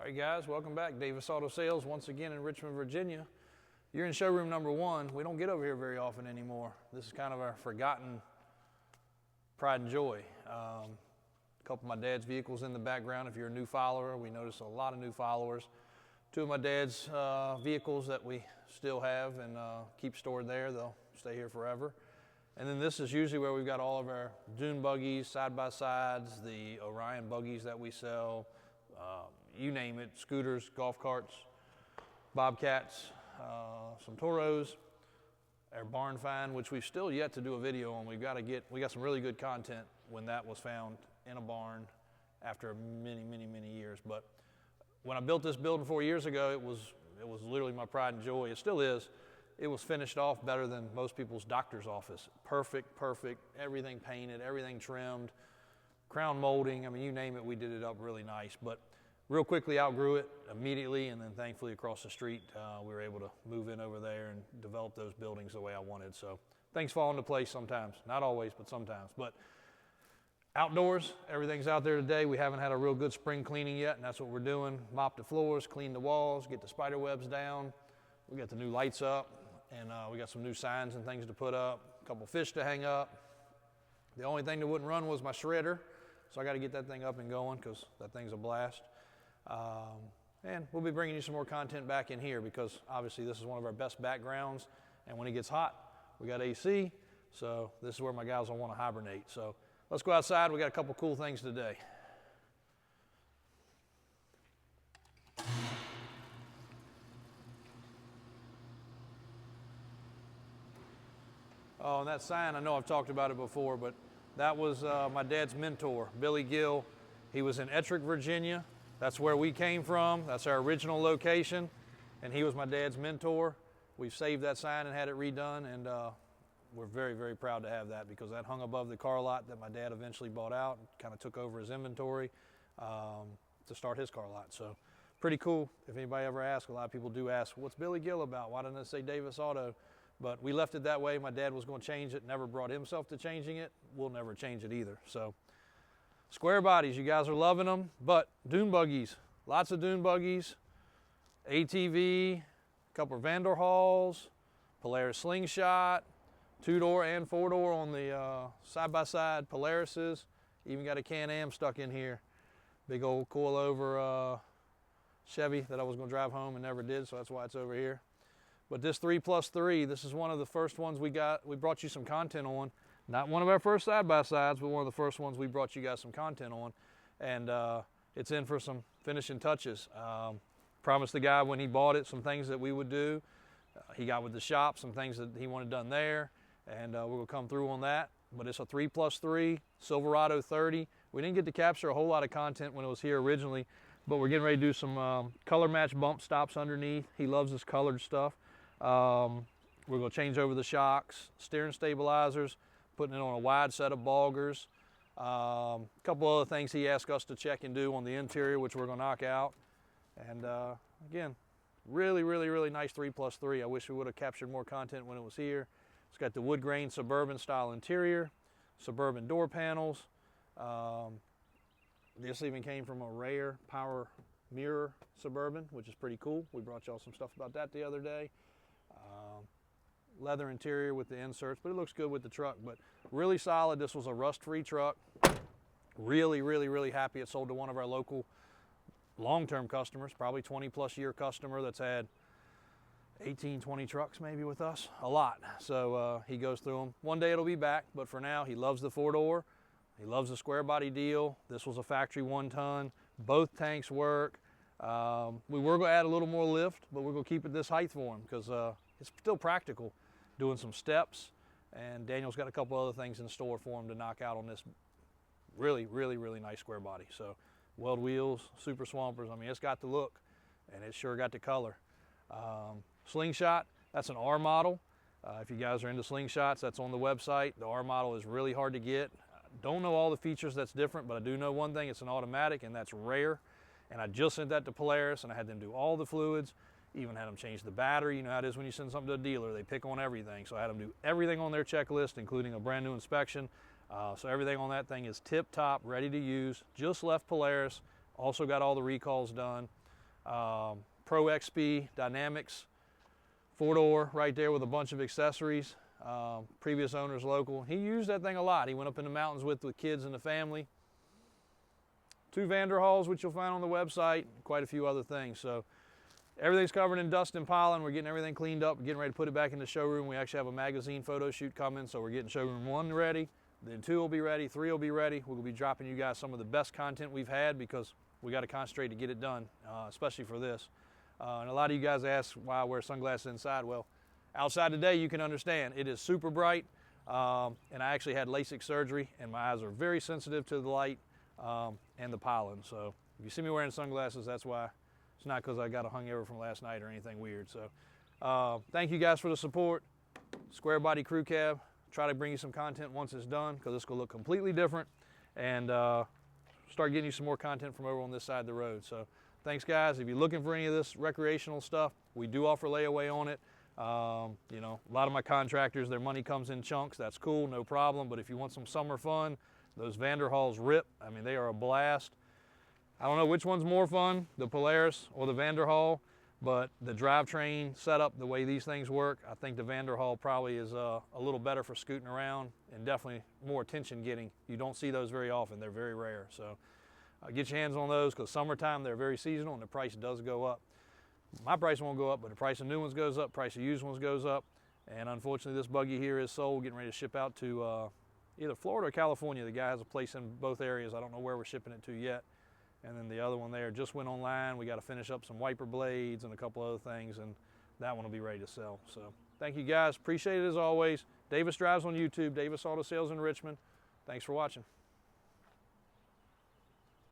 All right, guys, welcome back. Davis Auto Sales, once again in Richmond, Virginia. You're in showroom number 1. We don't get over here very often anymore. This is kind of our forgotten pride and joy. A couple of my dad's vehicles in the background. If you're a new follower, we notice a lot of new followers. 2 of my dad's vehicles that we still have and keep stored there. They'll stay here forever. And then this is usually where we've got all of our dune buggies, side-by-sides, the Orion buggies that we sell, you name it, scooters, golf carts, bobcats, some Toros, our barn find, which we've still yet to do a video on. We got some really good content when that was found in a barn after many years. But when I built this building 4 years ago, it was literally my pride and joy. It still is. It was finished off better than most people's doctor's office. Perfect, everything painted, everything trimmed, crown molding. I mean, you name it, we did it up really nice. But real quickly outgrew it immediately, and then thankfully across the street, we were able to move in over there and develop those buildings the way I wanted. So things fall into place sometimes. Not always, but sometimes. But outdoors, everything's out there today. We haven't had a real good spring cleaning yet, and that's what we're doing. Mop the floors, clean the walls, get the spider webs down. We got the new lights up, and we got some new signs and things to put up, a couple fish to hang up. The only thing that wouldn't run was my shredder, so I got to get that thing up and going because that thing's a blast. And we'll be bringing you some more content back in here because obviously this is one of our best backgrounds, and when it gets hot, we got AC, so this is where my guys will want to hibernate. So let's go outside. We got a couple cool things today. Oh, and that sign, I know I've talked about it before, but that was my dad's mentor, Billy Gill. He was in Ettrick, Virginia. That's where we came from. That's our original location, and he was my dad's mentor. We've saved that sign and had it redone, and we're very proud to have that because that hung above the car lot that my dad eventually bought out and kind of took over his inventory to start his car lot. So pretty cool. If anybody ever asks, a lot of people do ask, what's Billy Gill about? Why didn't it say Davis Auto? But we left it that way. My dad was going to change it, never brought himself to changing it. We'll never change it either. So square bodies, you guys are loving them, but dune buggies, lots of dune buggies, ATV, a couple of Vandal Halls, Polaris Slingshot, 2-door and 4-door on the side-by-side Polarises. Even got a Can-Am stuck in here. Big old coilover Chevy that I was going to drive home and never did, so that's why it's over here. But this 3+3, this is one of the first ones we brought you some content on. Not one of our first side-by-sides, but one of the first ones we brought you guys some content on. And it's in for some finishing touches. Promised the guy when he bought it some things that we would do. He got with the shop, some things that he wanted done there. And we're going to come through on that. But it's a 3+3 Silverado 30. We didn't get to capture a whole lot of content when it was here originally, but we're getting ready to do some color match bump stops underneath. He loves this colored stuff. We're going to change over the shocks, steering stabilizers, putting it on a wide set of boggers. A couple other things he asked us to check and do on the interior, which we're going to knock out. And again, really nice 3+3. I wish we would have captured more content when it was here. It's got the wood grain Suburban style interior, Suburban door panels. This even came from a rare power mirror Suburban, which is pretty cool. We brought y'all some stuff about that the other day. Leather interior with the inserts, but it looks good with the truck. But really solid. This was a rust-free truck. Really happy it sold to one of our local long-term customers, probably 20+ year customer that's had 18, 20 trucks maybe with us, a lot. So he goes through them. One day it'll be back, but for now he loves the 4-door. He loves the square body deal. This was a factory 1-ton. Both tanks work. We were going to add a little more lift, but we're going to keep it this height for him because it's still practical. Doing some steps, and Daniel's got a couple other things in store for him to knock out on this really nice square body. So weld wheels, super swampers. I mean, it's got the look, and it sure got the color. Slingshot, that's an R model. If you guys are into slingshots, that's on the website. The R model is really hard to get. Don't know all the features that's different, but I do know one thing, it's an automatic, and that's rare. And I just sent that to Polaris, and I had them do all the fluids, even had them change the battery. You know how it is when you send something to a dealer, they pick on everything. So I had them do everything on their checklist, including a brand new inspection. So everything on that thing is tip top, ready to use. Just left Polaris, also got all the recalls done. Pro XP Dynamics 4-door right there with a bunch of accessories. Previous owner's local. He used that thing a lot. He went up in the mountains with kids and the family. 2 Vanderhalls, which you'll find on the website, quite a few other things. So everything's covered in dust and pollen. We're getting everything cleaned up, getting ready to put it back in the showroom. We actually have a magazine photo shoot coming, so we're getting showroom 1 ready, then 2 will be ready, 3 will be ready. We'll be dropping you guys some of the best content we've had because we got to concentrate to get it done, especially for this. And a lot of you guys ask why I wear sunglasses inside. Well, outside today, you can understand. It is super bright, and I actually had LASIK surgery, and my eyes are very sensitive to the light and the pollen. So if you see me wearing sunglasses, that's why. It's not because I got a hungover from last night or anything weird. So thank you guys for the support. Square body crew cab. Try to bring you some content once it's done because it's going to look completely different, and start getting you some more content from over on this side of the road. So thanks, guys. If you're looking for any of this recreational stuff, we do offer layaway on it. You know, a lot of my contractors, their money comes in chunks. That's cool, no problem. But if you want some summer fun, those Vanderhalls rip. I mean, they are a blast. I don't know which one's more fun, the Polaris or the Vanderhall, but the drivetrain setup, the way these things work, I think the Vanderhall probably is a little better for scooting around and definitely more attention getting. You don't see those very often. They're very rare. So get your hands on those because summertime, they're very seasonal and the price does go up. My price won't go up, but the price of new ones goes up, price of used ones goes up. And unfortunately, this buggy here is sold, getting ready to ship out to either Florida or California. The guy has a place in both areas. I don't know where we're shipping it to yet. And then the other one there just went online. We got to finish up some wiper blades and a couple other things, and that one will be ready to sell. So thank you guys. Appreciate it as always. Davis Drives on YouTube, Davis Auto Sales in Richmond. Thanks for watching.